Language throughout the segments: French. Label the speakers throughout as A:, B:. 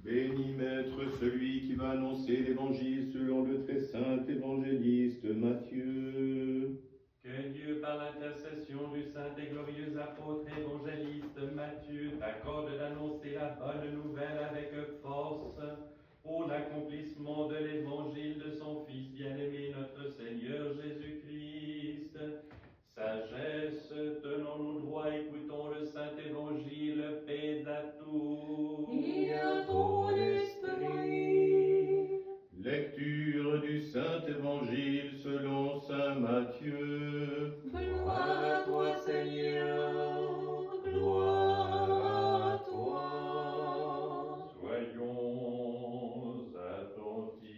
A: Béni Maître, celui qui va annoncer l'Évangile selon le très saint évangéliste Matthieu.
B: Que Dieu, par l'intercession du saint et glorieux apôtre évangéliste Matthieu, t'accorde d'annoncer la bonne nouvelle avec force pour l'accomplissement de l'évangile de son Fils bien-aimé, notre Seigneur Jésus-Christ. Sagesse, tenons-nous droit, écoutons le saint évangile, paix à tous.
C: Et à ton esprit.
A: Lecture du saint évangile selon saint Matthieu.
C: Gloire à toi, Seigneur, gloire à toi.
B: Soyons attentifs.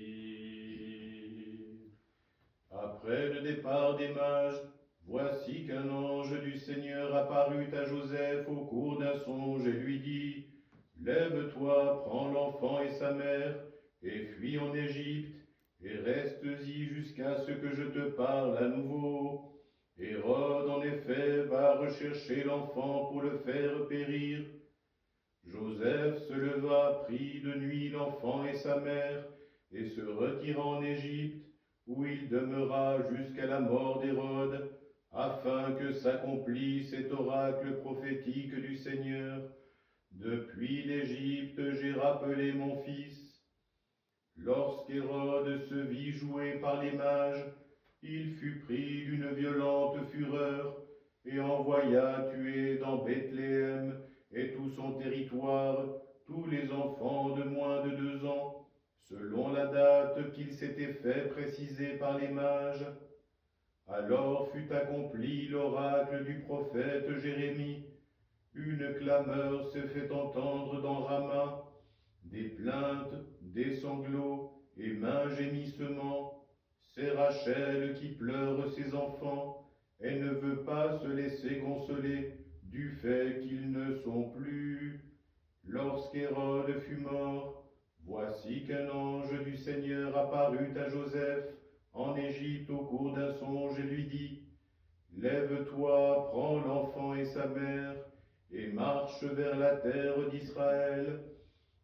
A: Après le départ des mages, voici qu'un ange du Seigneur apparut à Joseph au cours d'un songe et lui dit : Lève-toi, prends l'enfant et sa mère, et fuis en Égypte, et restes-y jusqu'à ce que je te parle à nouveau. Hérode, en effet, va rechercher l'enfant pour le faire périr. Joseph se leva, prit de nuit l'enfant et sa mère, et se retira en Égypte, où il demeura jusqu'à la mort d'Hérode, afin que s'accomplisse cet oracle prophétique du Seigneur. Depuis l'Égypte, j'ai rappelé mon fils. Lorsqu'Hérode se vit joué par les mages, il fut pris d'une violente fureur et envoya tuer dans Bethléem et tout son territoire tous les enfants de moins de 2 ans, selon la date qu'il s'était fait préciser par les mages. Alors fut accompli l'oracle du prophète Jérémie. Une clameur se fait entendre dans Rama, des plaintes, des sanglots et maints gémissements. C'est Rachel qui pleure ses enfants et ne veut pas se laisser consoler du fait qu'ils ne sont plus. Lorsqu'Hérode fut mort, voici qu'un ange du Seigneur apparut à Joseph en Égypte au cours d'un songe et lui dit : Lève-toi, prends l'enfant et sa mère, et marche vers la terre d'Israël,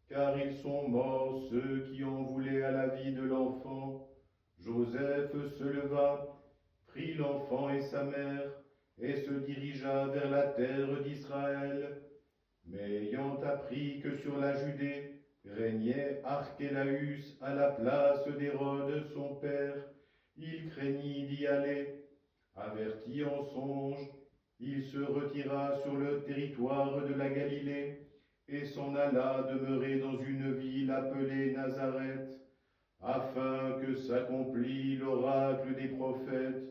A: car ils sont morts ceux qui en voulaient à la vie de l'enfant. Joseph se leva, prit l'enfant et sa mère, et se dirigea vers la terre d'Israël. Mais ayant appris que sur la Judée régnait Archélaüs à la place d'Hérode son père, il craignit d'y aller. Averti en songe, il se retira sur le territoire de la Galilée et s'en alla demeurer dans une ville appelée Nazareth, afin que s'accomplît l'oracle des prophètes.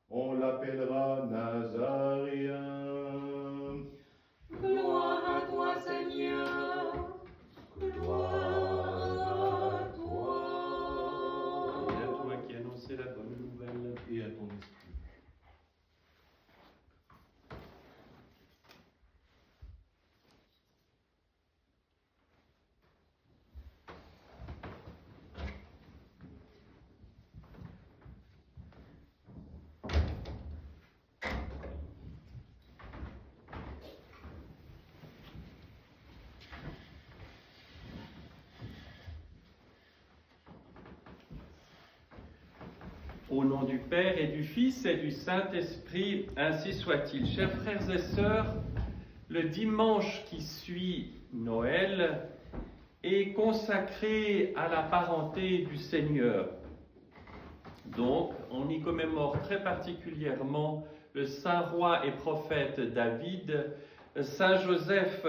A: On l'appellera Nazaréen.
C: Gloire à toi, Seigneur, gloire à toi.
B: Et à toi qui annonçais la bonne nouvelle.
A: Et à ton esprit.
B: Au nom du Père et du Fils et du Saint-Esprit, ainsi soit-il. Chers frères et sœurs, le dimanche qui suit Noël est consacré à la parenté du Seigneur. Donc, on y commémore très particulièrement le saint roi et prophète David, saint Joseph,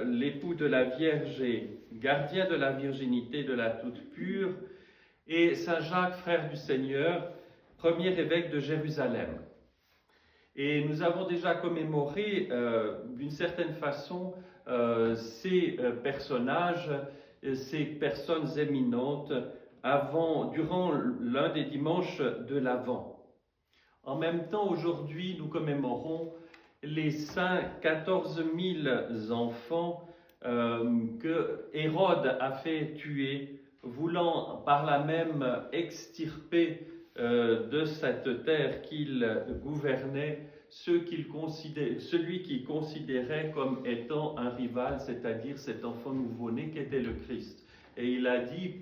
B: l'époux de la Vierge et gardien de la virginité de la toute pure, et saint Jacques, frère du Seigneur, premier évêque de Jérusalem. Et nous avons déjà commémoré d'une certaine façon ces personnages, ces personnes éminentes durant l'un des dimanches de l'Avent. En même temps, aujourd'hui, nous commémorons les saints 14 000 enfants que Hérode a fait tuer, voulant par là même extirper de cette terre qu'il gouvernait celui qu'il considérait comme étant un rival, c'est-à-dire cet enfant nouveau-né qu'était le Christ. Et il a dit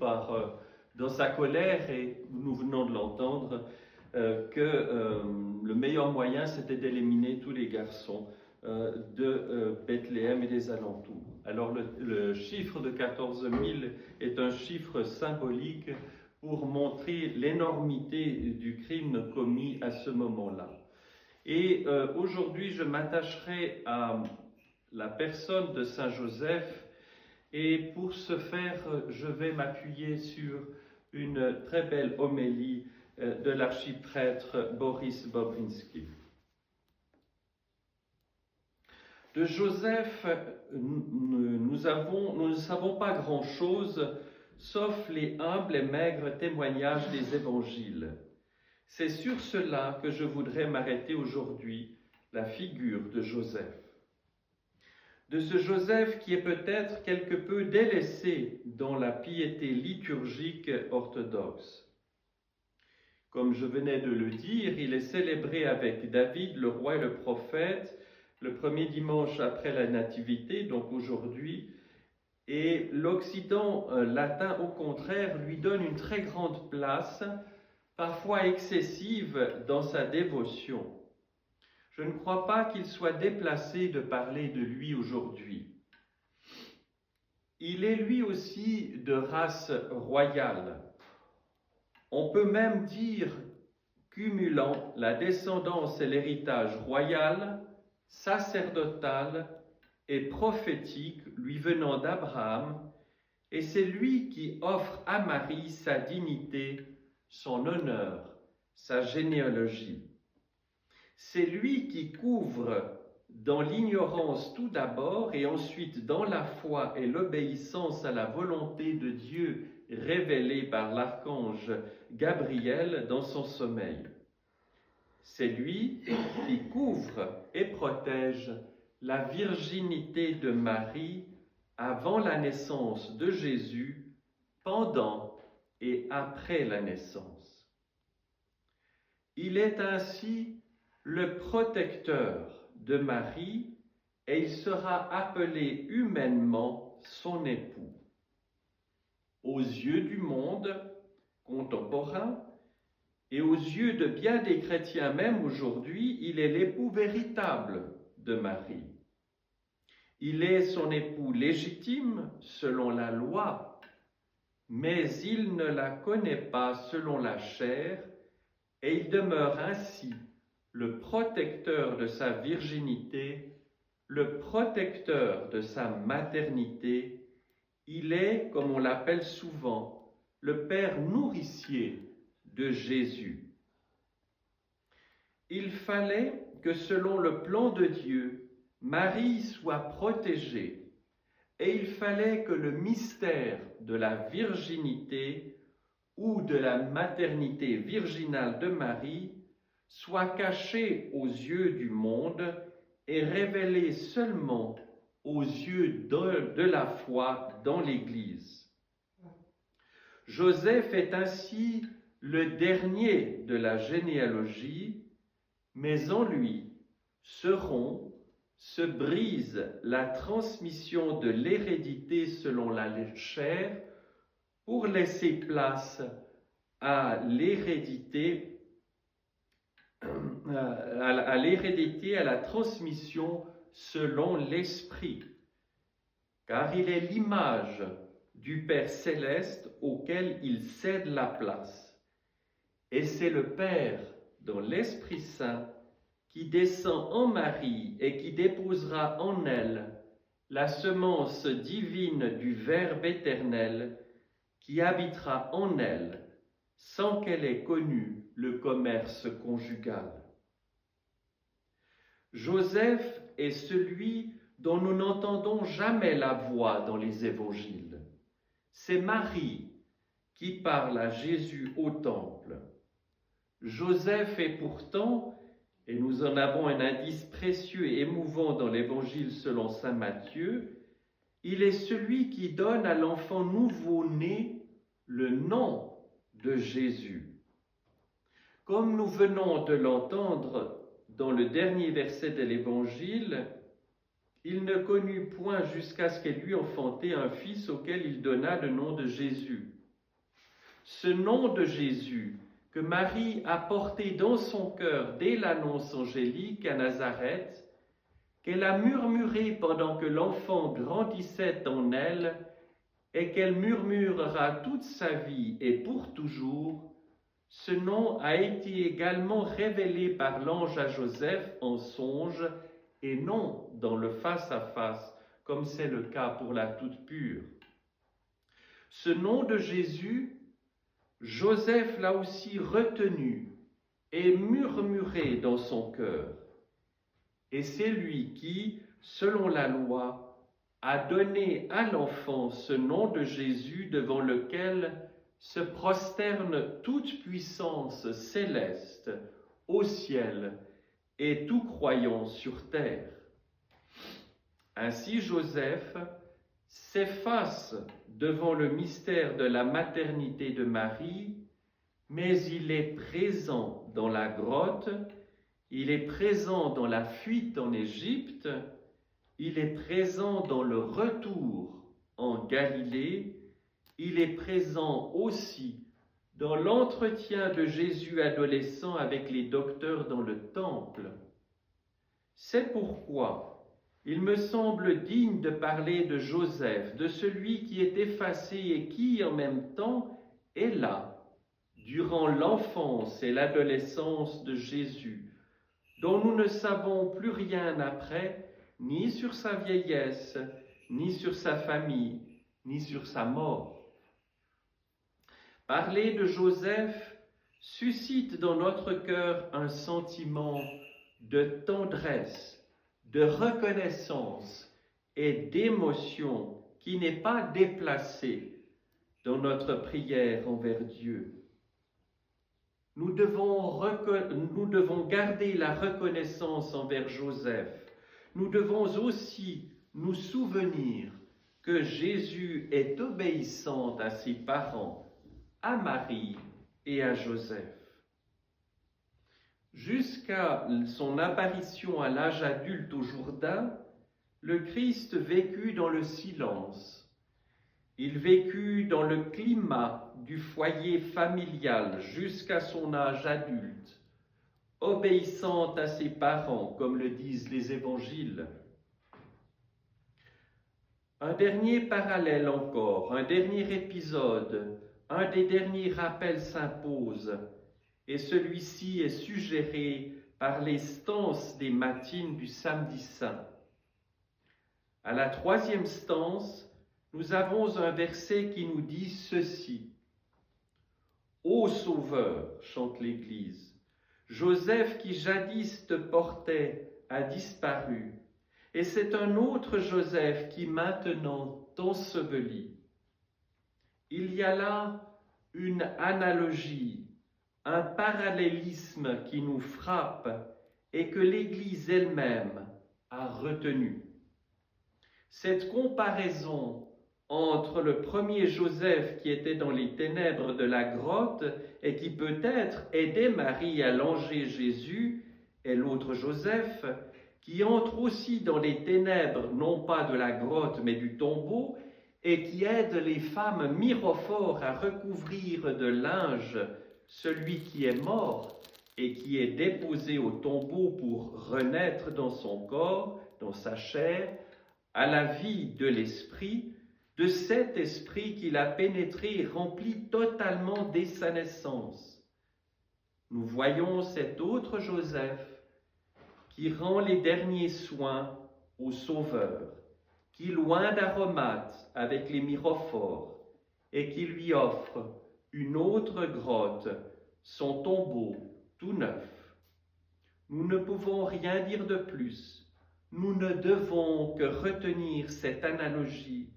B: dans sa colère, et nous venons de l'entendre, que le meilleur moyen c'était d'éliminer tous les garçons de Bethléem et des alentours. Alors le chiffre de 14 000 est un chiffre symbolique pour montrer l'énormité du crime commis à ce moment-là. Et aujourd'hui, je m'attacherai à la personne de Saint Joseph, et pour ce faire, je vais m'appuyer sur une très belle homélie de l'archiprêtre Boris Bobrinsky. De Joseph, nous ne savons pas grand-chose, sauf les humbles et maigres témoignages des évangiles. C'est sur cela que je voudrais m'arrêter aujourd'hui, la figure de Joseph. De ce Joseph qui est peut-être quelque peu délaissé dans la piété liturgique orthodoxe. Comme je venais de le dire, il est célébré avec David, le roi et le prophète, le premier dimanche après la Nativité, donc aujourd'hui, et l'Occident latin, au contraire, lui donne une très grande place, parfois excessive dans sa dévotion. Je ne crois pas qu'il soit déplacé de parler de lui aujourd'hui. Il est lui aussi de race royale. On peut même dire, cumulant la descendance et l'héritage royal, sacerdotal et prophétique lui venant d'Abraham, et c'est lui qui offre à Marie sa dignité, son honneur, sa généalogie. C'est lui qui couvre dans l'ignorance tout d'abord et ensuite dans la foi et l'obéissance à la volonté de Dieu révélée par l'archange Gabriel dans son sommeil. C'est lui qui couvre et protège la virginité de Marie avant la naissance de Jésus, pendant et après la naissance. Il est ainsi le protecteur de Marie et il sera appelé humainement son époux. Aux yeux du monde contemporain et aux yeux de bien des chrétiens même aujourd'hui, il est l'époux véritable de Marie. Il est son époux légitime selon la loi, mais il ne la connaît pas selon la chair et il demeure ainsi le protecteur de sa virginité, le protecteur de sa maternité. Il est, comme on l'appelle souvent, le père nourricier de Jésus. Il fallait que selon le plan de Dieu, Marie soit protégée et il fallait que le mystère de la virginité ou de la maternité virginale de Marie soit caché aux yeux du monde et révélé seulement aux yeux de la foi dans l'Église. Joseph est ainsi le dernier de la généalogie, mais en lui se brise la transmission de l'hérédité selon la chair pour laisser place à l'hérédité, à la transmission selon l'Esprit, car il est l'image du Père céleste auquel il cède la place. Et c'est le Père, dans l'Esprit Saint, qui descend en Marie et qui déposera en elle la semence divine du Verbe éternel, qui habitera en elle sans qu'elle ait connu le commerce conjugal. Joseph est celui dont nous n'entendons jamais la voix dans les évangiles. C'est Marie qui parle à Jésus au temple. Joseph est pourtant, et nous en avons un indice précieux et émouvant dans l'évangile selon saint Matthieu, il est celui qui donne à l'enfant nouveau-né le nom de Jésus. Comme nous venons de l'entendre dans le dernier verset de l'Évangile, il ne connut point jusqu'à ce qu'elle lui enfantât un fils auquel il donna le nom de Jésus. Ce nom de Jésus que Marie a porté dans son cœur dès l'annonce angélique à Nazareth, qu'elle a murmuré pendant que l'enfant grandissait en elle et qu'elle murmurera toute sa vie et pour toujours, ce nom a été également révélé par l'ange à Joseph en songe et non dans le face-à-face, comme c'est le cas pour la toute pure. Ce nom de Jésus, Joseph l'a aussi retenu et murmuré dans son cœur. Et c'est lui qui, selon la loi, a donné à l'enfant ce nom de Jésus devant lequel se prosterne toute puissance céleste au ciel et tout croyant sur terre. Ainsi Joseph s'efface devant le mystère de la maternité de Marie, mais il est présent dans la grotte, il est présent dans la fuite en Égypte, il est présent dans le retour en Galilée, il est présent aussi dans l'entretien de Jésus adolescent avec les docteurs dans le temple. C'est pourquoi il me semble digne de parler de Joseph, de celui qui est effacé et qui, en même temps, est là, durant l'enfance et l'adolescence de Jésus, dont nous ne savons plus rien après, ni sur sa vieillesse, ni sur sa famille, ni sur sa mort. Parler de Joseph suscite dans notre cœur un sentiment de tendresse, de reconnaissance et d'émotion qui n'est pas déplacé dans notre prière envers Dieu. Nous devons garder la reconnaissance envers Joseph. Nous devons aussi nous souvenir que Jésus est obéissant à ses parents, à Marie et à Joseph. Jusqu'à son apparition à l'âge adulte au Jourdain, le Christ vécut dans le silence. Il vécut dans le climat du foyer familial jusqu'à son âge adulte, obéissant à ses parents, comme le disent les évangiles. Un dernier parallèle encore, un dernier épisode, un des derniers rappels s'impose, et celui-ci est suggéré par les stances des matines du samedi saint. À la 3e stance, nous avons un verset qui nous dit ceci. « Ô Sauveur, chante l'Église, Joseph qui jadis te portait a disparu, et c'est un autre Joseph qui maintenant t'ensevelit. » Il y a là une analogie, un parallélisme qui nous frappe et que l'Église elle-même a retenu. Cette comparaison entre le premier Joseph qui était dans les ténèbres de la grotte et qui peut-être aidait Marie à longer Jésus, et l'autre Joseph qui entre aussi dans les ténèbres, non pas de la grotte mais du tombeau, et qui aide les femmes mirophores à recouvrir de linge celui qui est mort et qui est déposé au tombeau pour renaître dans son corps, dans sa chair, à la vie de l'Esprit, de cet Esprit qu'il a pénétré et rempli totalement dès sa naissance. Nous voyons cet autre Joseph qui rend les derniers soins au Sauveur, qui loin d'aromates avec les mirophores, et qui lui offre une autre grotte, son tombeau tout neuf. Nous ne pouvons rien dire de plus. Nous ne devons que retenir cette analogie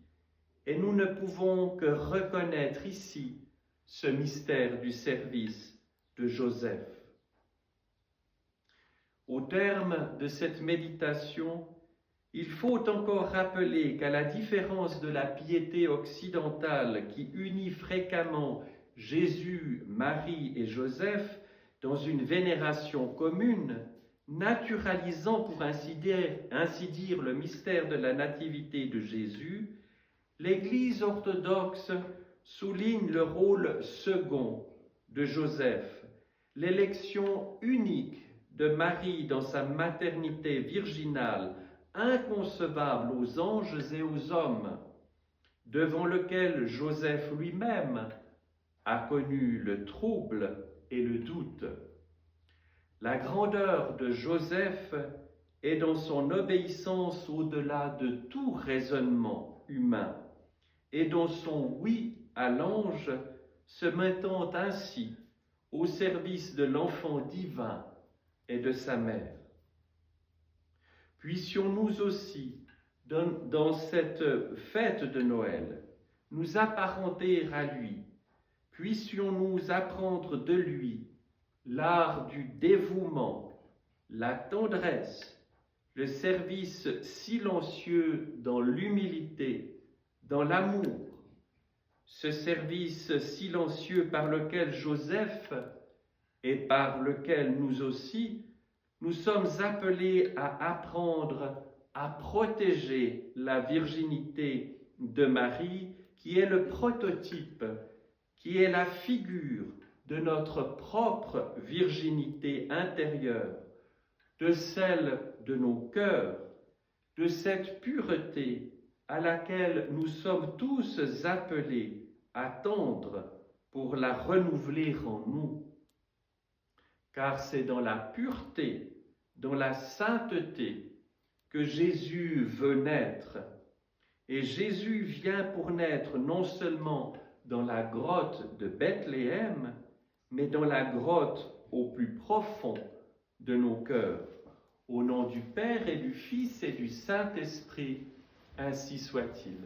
B: et nous ne pouvons que reconnaître ici ce mystère du service de Joseph. Au terme de cette méditation, il faut encore rappeler qu'à la différence de la piété occidentale qui unit fréquemment Jésus, Marie et Joseph dans une vénération commune, naturalisant pour ainsi dire le mystère de la nativité de Jésus, l'Église orthodoxe souligne le rôle second de Joseph, l'élection unique de Marie dans sa maternité virginale, inconcevable aux anges et aux hommes, devant lequel Joseph lui-même a connu le trouble et le doute. La grandeur de Joseph est dans son obéissance au-delà de tout raisonnement humain et dans son oui à l'ange, se mettant ainsi au service de l'enfant divin et de sa mère. Puissions-nous aussi, dans cette fête de Noël, nous apparenter à lui, puissions-nous apprendre de lui l'art du dévouement, la tendresse, le service silencieux dans l'humilité, dans l'amour, ce service silencieux par lequel Joseph et par lequel nous aussi, nous sommes appelés à apprendre à protéger la virginité de Marie, qui est le prototype, qui est la figure de notre propre virginité intérieure, de celle de nos cœurs, de cette pureté à laquelle nous sommes tous appelés à tendre pour la renouveler en nous. Car c'est dans la pureté, dans la sainteté, que Jésus veut naître. Et Jésus vient pour naître non seulement dans la grotte de Bethléem, mais dans la grotte au plus profond de nos cœurs. Au nom du Père et du Fils et du Saint-Esprit, ainsi soit-il.